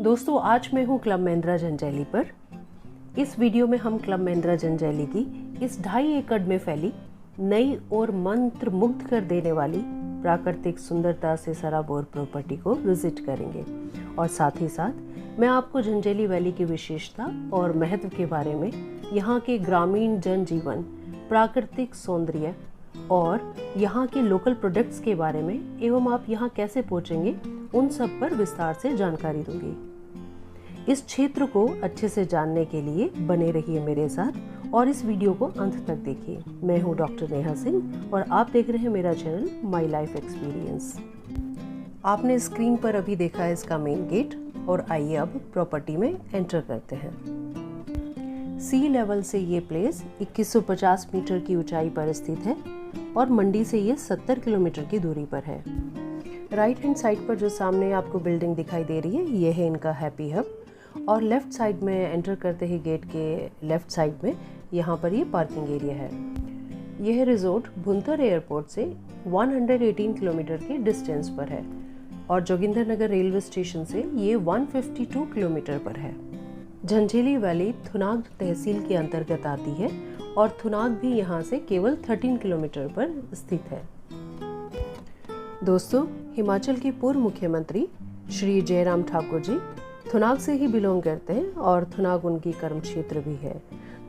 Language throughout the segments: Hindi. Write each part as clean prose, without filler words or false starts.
दोस्तों, आज मैं हूँ क्लब महिंद्रा जंजैली पर। इस वीडियो में हम क्लब महिंद्रा जंजैली की इस 2.5 एकड़ में फैली नई और मंत्र मुग्ध कर देने वाली प्राकृतिक सुंदरता से सराबोर प्रॉपर्टी को विजिट करेंगे और साथ ही साथ मैं आपको जंजैली वैली की विशेषता और महत्व के बारे में, यहाँ के ग्रामीण जनजीवन, प्राकृतिक सौंदर्य और यहाँ के लोकल प्रोडक्ट्स के बारे में एवं आप यहाँ कैसे पहुँचेंगे उन सब पर विस्तार से जानकारी दूंगी। इस क्षेत्र को अच्छे से जानने के लिए बने रहिए मेरे साथ और इस वीडियो को अंत तक देखिए। मैं हूँ डॉक्टर नेहा सिंह और आप देख रहे हैं मेरा चैनल माई लाइफ एक्सपीरियंस। आपने स्क्रीन पर अभी देखा है इसका मेन गेट और आइए अब प्रॉपर्टी में एंटर करते हैं। सी लेवल से ये प्लेस 2150 मीटर की ऊंचाई पर स्थित है और मंडी से ये 70 किलोमीटर की दूरी पर है। राइट हैंड साइड पर जो सामने आपको बिल्डिंग दिखाई दे रही है, ये है इनका हैप्पी हब और लेफ्ट साइड में एंटर करते ही गेट के लेफ्ट साइड में यहाँ पर ये पार्किंग एरिया है। यह रिजोर्ट भुंतर एयरपोर्ट से 118 किलोमीटर के डिस्टेंस पर है और जोगिंदर नगर रेलवे स्टेशन से ये 152 किलोमीटर पर है। जंजैली वैली थुनाग तहसील के अंतर्गत आती है और थुनाग भी यहाँ से केवल 13 किलोमीटर पर स्थित है। दोस्तों, हिमाचल के पूर्व मुख्यमंत्री श्री जयराम ठाकुर जी थुनाग से ही बिलोंग करते हैं और थुनाग उनकी कर्म क्षेत्र भी है,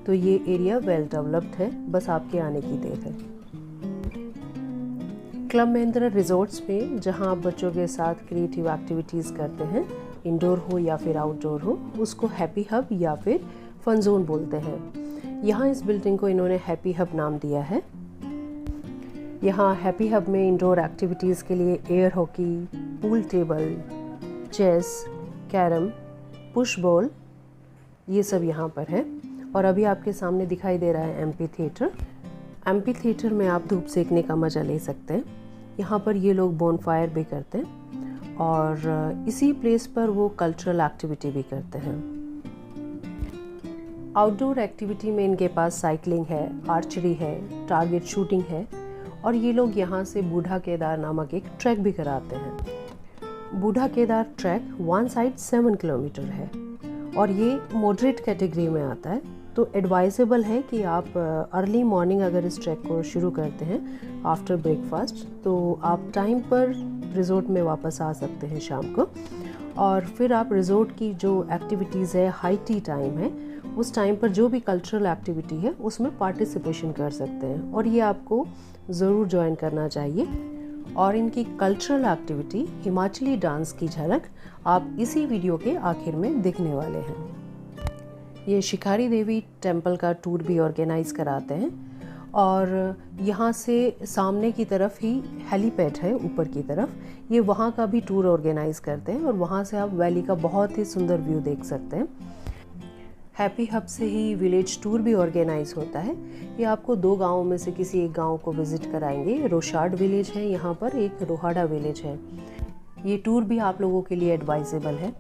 तो ये एरिया वेल डेवलप्ड है, बस आपके आने की देर है। क्लब महिंद्रा रिजॉर्ट्स में जहां आप बच्चों के साथ क्रिएटिव एक्टिविटीज़ करते हैं, इंडोर हो या फिर आउटडोर हो, उसको हैप्पी हब या फिर फन जोन बोलते हैं। यहाँ इस बिल्डिंग को इन्होंने हैप्पी हब नाम दिया है। यहाँ हैप्पी हब में इंडोर एक्टिविटीज़ के लिए air hockey, pool table, chess, carrom, push ball, ये सब यहाँ पर है। और अभी आपके सामने दिखाई दे रहा है एम्पी थिएटर। एम्पी थिएटर में आप धूप सेकने का मज़ा ले सकते हैं। यहाँ पर ये लोग बोनफायर भी करते हैं और इसी प्लेस पर वो कल्चरल एक्टिविटी भी करते हैं। आउटडोर एक्टिविटी में इनके पास साइकिलिंग है, आर्चरी है, टारगेट शूटिंग है और ये लोग यहाँ से बूढ़ा केदार नामक एक ट्रैक भी कराते हैं। बूढ़ा Kedar track one side 7 kilometre है और ये मॉडरेट कैटेगरी में आता है, तो एडवाइजेबल है कि आप अर्ली मॉर्निंग अगर इस ट्रैक को शुरू करते हैं आफ्टर ब्रेकफास्ट तो आप टाइम पर रिजॉर्ट में वापस आ सकते हैं शाम को और फिर आप रिजॉर्ट की जो एक्टिविटीज़ है, हाई टी टाइम है, उस टाइम पर जो भी कल्चरल एक्टिविटी है उसमें पार्टिसिपेशन कर सकते हैं और ये आपको ज़रूर ज्वाइन करना चाहिए। और इनकी कल्चरल एक्टिविटी हिमाचली डांस की झलक आप इसी वीडियो के आखिर में देखने वाले हैं। ये शिकारी देवी टेम्पल का टूर भी ऑर्गेनाइज कराते हैं और यहाँ से सामने की तरफ ही हेलीपैड है, ऊपर की तरफ, ये वहाँ का भी टूर ऑर्गेनाइज करते हैं और वहाँ से आप वैली का बहुत ही सुंदर व्यू देख सकते हैं। हैप्पी हब से ही विलेज टूर भी ऑर्गेनाइज होता है। ये आपको 2 गांवों में से किसी एक गांव को विजिट कराएंगे। रोशाड विलेज है यहाँ पर, एक रोहाड़ा विलेज है। ये टूर भी आप लोगों के लिए एडवाइजेबल है।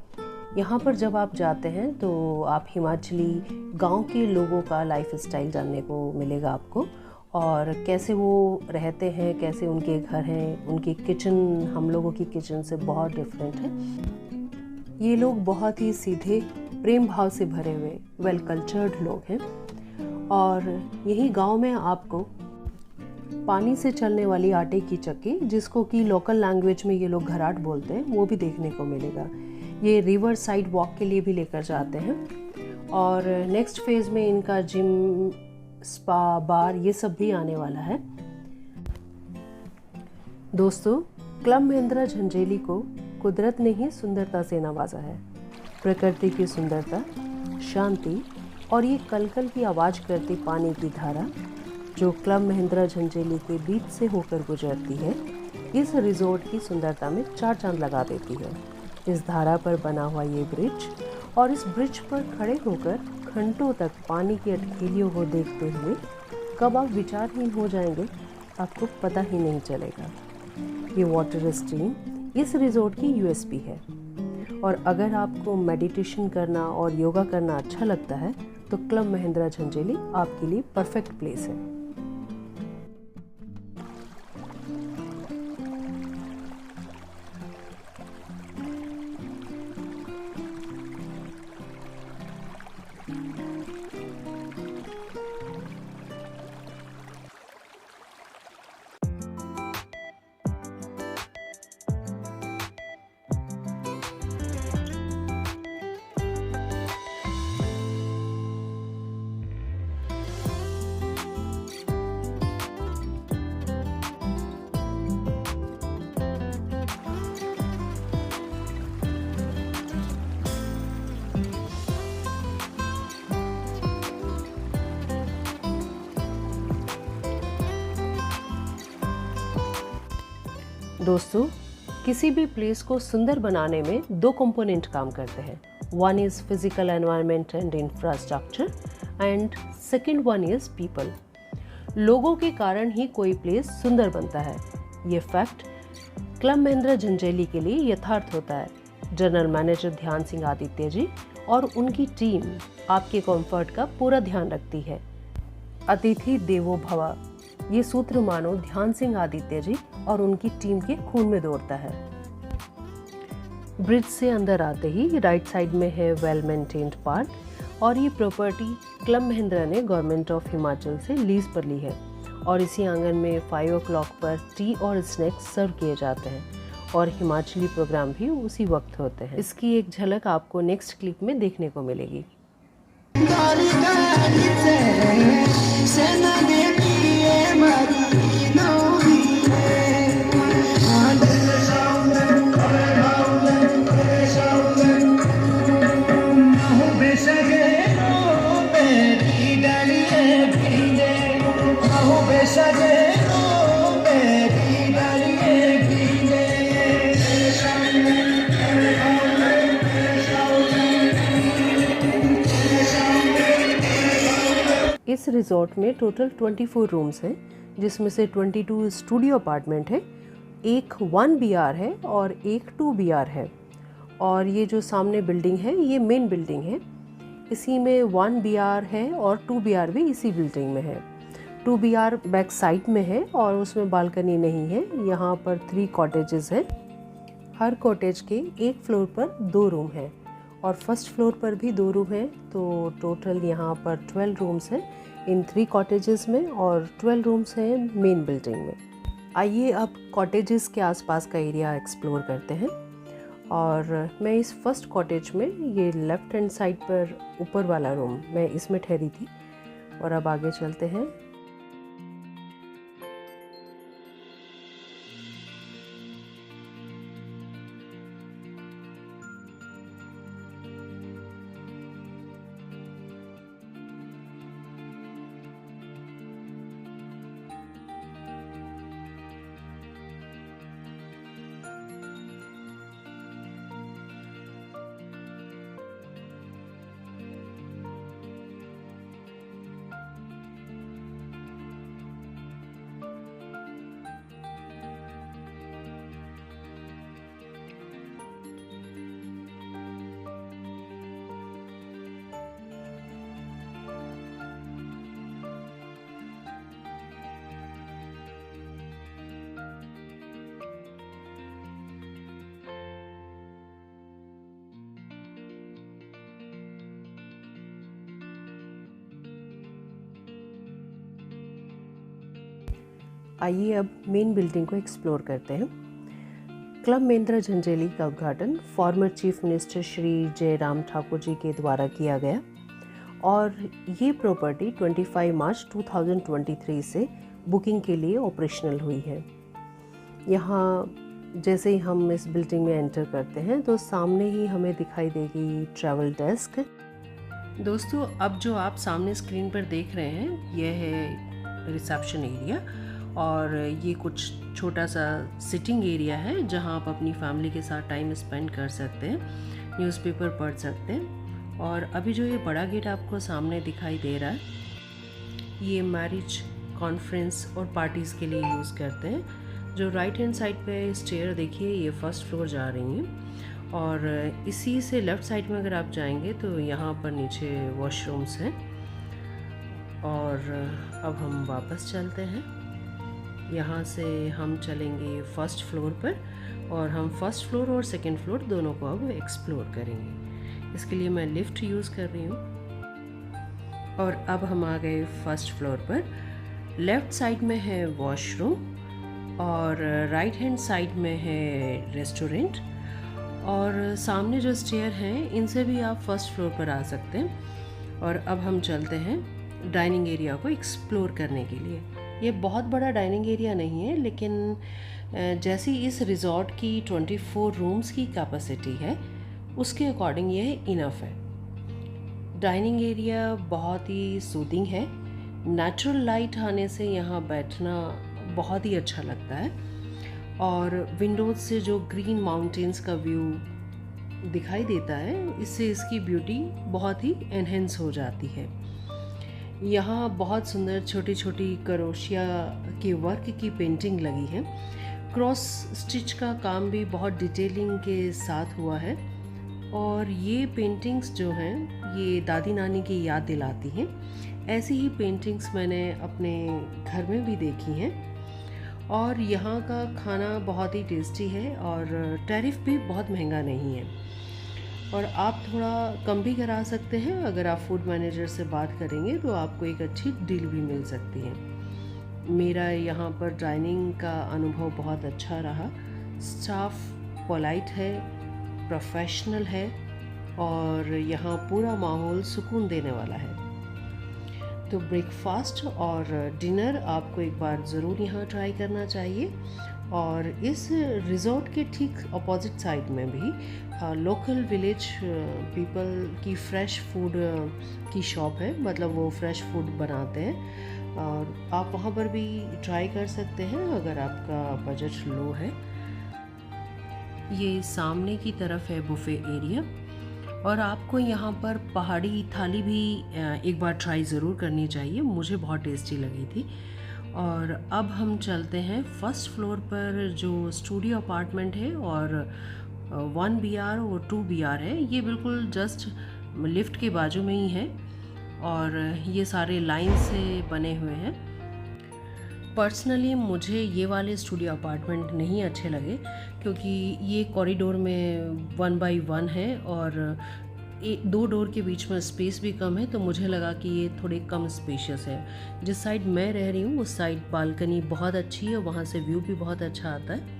यहाँ पर जब आप जाते हैं तो आप हिमाचली गांव के लोगों का लाइफ स्टाइल जानने को मिलेगा आपको और कैसे वो रहते हैं, कैसे उनके घर हैं, उनकी किचन हम लोगों की किचन से बहुत डिफरेंट है। ये लोग बहुत ही सीधे, प्रेम भाव से भरे हुए वेल कल्चर्ड लोग हैं और यही गांव में आपको पानी से चलने वाली आटे की चक्की, जिसको कि लोकल लैंग्वेज में ये लोग घराट बोलते हैं, वो भी देखने को मिलेगा। ये रिवर साइड वॉक के लिए भी लेकर जाते हैं और नेक्स्ट फेज़ में इनका जिम, स्पा, बार, ये सब भी आने वाला है। दोस्तों, क्लब महिंद्रा जंजैली को कुदरत ने ही सुंदरता से नवाजा है। प्रकृति की सुंदरता, शांति और ये कलकल की आवाज़ करती पानी की धारा जो क्लब महिंद्रा जंजैली के बीच से होकर गुजरती है, इस रिजॉर्ट की सुंदरता में 4 चांद लगा देती है। इस धारा पर बना हुआ ये ब्रिज और इस ब्रिज पर खड़े होकर घंटों तक पानी की अटखेलियों को देखते हुए कब आप विचारहीन हो जाएंगे आपको पता ही नहीं चलेगा। ये वाटर स्ट्रीम इस रिजॉर्ट की यूएसपी है और अगर आपको मेडिटेशन करना और योगा करना अच्छा लगता है तो क्लब महिंद्रा जंजैली आपके लिए परफेक्ट प्लेस है। दोस्तों, किसी भी प्लेस को सुंदर बनाने में दो कंपोनेंट काम करते हैं। One is physical environment and infrastructure and second one is people. लोगों के कारण ही कोई प्लेस सुंदर बनता है। ये फैक्ट क्लब महिंद्रा झंझेली के लिए यथार्थ होता है। जनरल मैनेजर ध्यान सिंह आदित्य जी और उनकी टीम आपके कंफर्ट का पूरा ध्यान रखती है। अतिथि देवो भव, ये सूत्र मानो ध्यान सिंह आदित्य जी और उनकी टीम के खून में दौड़ता है। ब्रिज से अंदर आते ही राइट साइड में है वेल मेंटेन्ड पार्क और ये प्रॉपर्टी क्लब महिंद्रा ने गवर्नमेंट ऑफ हिमाचल से लीज पर ली है और इसी आंगन में 5 o'clock पर टी और स्नैक्स सर्व किए जाते हैं और हिमाचली प्रोग्राम भी उसी वक्त होते हैं। इसकी एक झलक आपको नेक्स्ट क्लिप में देखने को मिलेगी। इस रिजॉर्ट में टोटल 24 रूम्स हैं, जिसमें से 22 स्टूडियो अपार्टमेंट है, एक 1 BR है और एक 2 BR है। और ये जो सामने बिल्डिंग है ये मेन बिल्डिंग है। इसी में 1 BR है और 2 BR भी इसी बिल्डिंग में है। 2 BR बैक साइड में है और उसमें बालकनी नहीं है। यहाँ पर 3 कॉटेजेस हैं। हर कॉटेज के एक फ्लोर पर 2 रूम हैं और फर्स्ट फ्लोर पर भी 2 रूम हैं। तो टोटल यहाँ पर 12 रूम्स हैं इन 3 कॉटेजेस में और 12 रूम्स हैं मेन बिल्डिंग में। आइए अब कॉटेजेस के आसपास का एरिया एक्सप्लोर करते हैं। और मैं इस फर्स्ट कॉटेज में, ये लेफ़्ट हैंड साइड पर ऊपर वाला रूम, मैं इसमें ठहरी थी। और अब आगे चलते हैं। आइए अब मेन बिल्डिंग को एक्सप्लोर करते हैं। क्लब महिंद्रा झंझेली का उद्घाटन former chief minister Shri Jairam Thakur ji के द्वारा किया गया और ये प्रॉपर्टी 25 मार्च 2023 से बुकिंग के लिए ऑपरेशनल हुई है। यहाँ जैसे ही हम इस बिल्डिंग में एंटर करते हैं तो सामने ही हमें दिखाई देगी ट्रैवल डेस्क। दोस्तों, अब जो आप सामने स्क्रीन पर देख रहे हैं यह है रिसेप्शन एरिया और ये कुछ छोटा सा सिटिंग एरिया है जहां आप अपनी फैमिली के साथ टाइम स्पेंड कर सकते हैं, न्यूज़पेपर पढ़ सकते हैं। और अभी जो ये बड़ा गेट आपको सामने दिखाई दे रहा है ये मैरिज, कॉन्फ्रेंस और पार्टीज़ के लिए यूज़ करते हैं। जो राइट हैंड साइड पे स्टेयर देखिए ये फर्स्ट फ्लोर जा रही हैं और इसी से लेफ़्ट साइड में अगर आप जाएंगे तो यहाँ पर नीचे वॉशरूम्स हैं। और अब हम वापस चलते हैं। यहाँ से हम चलेंगे फर्स्ट फ्लोर पर और हम फर्स्ट फ्लोर और सेकंड फ्लोर दोनों को अब एक्सप्लोर करेंगे। इसके लिए मैं लिफ्ट यूज़ कर रही हूँ। और अब हम आ गए फर्स्ट फ्लोर पर। लेफ़्ट साइड में है वॉशरूम और राइट हैंड साइड में है रेस्टोरेंट और सामने जो स्टेयर हैं इनसे भी आप फर्स्ट फ्लोर पर आ सकते हैं। और अब हम चलते हैं डाइनिंग एरिया को एक्सप्लोर करने के लिए। ये बहुत बड़ा डाइनिंग एरिया नहीं है, लेकिन जैसी इस रिज़ॉर्ट की 24 रूम्स की कैपेसिटी है उसके अकॉर्डिंग ये इनफ है। डाइनिंग एरिया बहुत ही सूदिंग है। नेचुरल लाइट आने से यहाँ बैठना बहुत ही अच्छा लगता है और विंडोज से जो ग्रीन माउंटेन्स का व्यू दिखाई देता है, इससे इसकी ब्यूटी बहुत ही एनहेंस हो जाती है। यहाँ बहुत सुंदर छोटी छोटी क्रोशिया के वर्क की पेंटिंग लगी है। क्रॉस स्टिच का काम भी बहुत डिटेलिंग के साथ हुआ है और ये पेंटिंग्स जो हैं ये दादी नानी की याद दिलाती हैं। ऐसी ही पेंटिंग्स मैंने अपने घर में भी देखी हैं। और यहाँ का खाना बहुत ही टेस्टी है और टैरिफ भी बहुत महंगा नहीं है और आप थोड़ा कम भी करा सकते हैं। अगर आप फूड मैनेजर से बात करेंगे तो आपको एक अच्छी डील भी मिल सकती है। मेरा यहाँ पर डाइनिंग का अनुभव बहुत अच्छा रहा। स्टाफ पोलाइट है, प्रोफेशनल है और यहाँ पूरा माहौल सुकून देने वाला है। तो ब्रेकफास्ट और डिनर आपको एक बार ज़रूर यहाँ ट्राई करना चाहिए। और इस रिज़ॉर्ट के ठीक अपोजिट साइड में भी लोकल विलेज पीपल की फ़्रेश फूड की शॉप है, मतलब वो फ़्रेश फूड बनाते हैं और आप वहाँ पर भी ट्राई कर सकते हैं अगर आपका बजट लो है। ये सामने की तरफ है बुफ़े एरिया और आपको यहाँ पर पहाड़ी थाली भी एक बार ट्राई ज़रूर करनी चाहिए, मुझे बहुत टेस्टी लगी थी। और अब हम चलते हैं फर्स्ट फ्लोर पर जो स्टूडियो अपार्टमेंट है और 1 BR और 2 BR है। ये बिल्कुल जस्ट लिफ्ट के बाजू में ही है और ये सारे लाइन से बने हुए हैं। पर्सनली मुझे ये वाले स्टूडियो अपार्टमेंट नहीं अच्छे लगे क्योंकि ये कॉरिडोर में 1 by 1 है और 2 डोर के बीच में स्पेस भी कम है, तो मुझे लगा कि ये थोड़े कम स्पेशियस है। जिस साइड मैं रह रही हूँ उस साइड बालकनी बहुत अच्छी है, वहाँ से व्यू भी बहुत अच्छा आता है।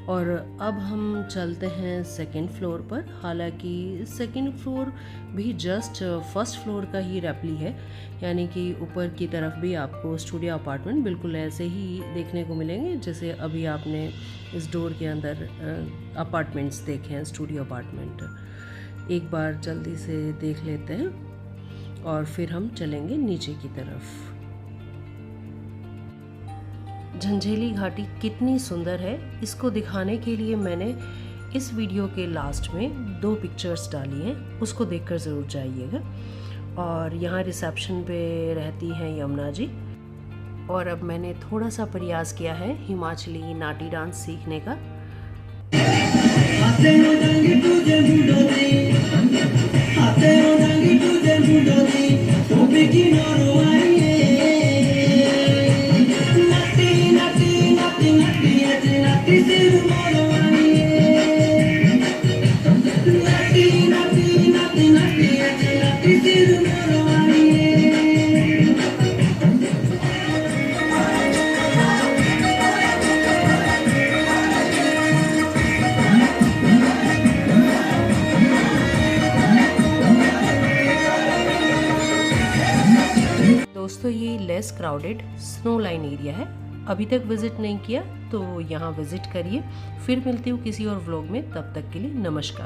और अब हम चलते हैं सेकंड फ्लोर पर। हालांकि सेकंड फ्लोर भी जस्ट फर्स्ट फ्लोर का ही रेप्ली है, यानी कि ऊपर की तरफ भी आपको स्टूडियो अपार्टमेंट बिल्कुल ऐसे ही देखने को मिलेंगे जैसे अभी आपने इस डोर के अंदर अपार्टमेंट्स देखे हैं, स्टूडियो अपार्टमेंट। एक बार जल्दी से देख लेते हैं और फिर हम चलेंगे नीचे की तरफ। झंझेली घाटी कितनी सुंदर है, इसको दिखाने के लिए मैंने इस वीडियो के लास्ट में 2 पिक्चर्स डाली हैं, उसको देखकर ज़रूर जाइएगा। और यहाँ रिसेप्शन पे रहती हैं यमुना जी। और अब मैंने थोड़ा सा प्रयास किया है हिमाचली नाटी डांस सीखने का। दोस्तों ये less crowded snow line area है, अभी तक विजिट नहीं किया तो यहाँ विजिट करिए। फिर मिलती हूँ किसी और व्लॉग में, तब तक के लिए नमस्कार।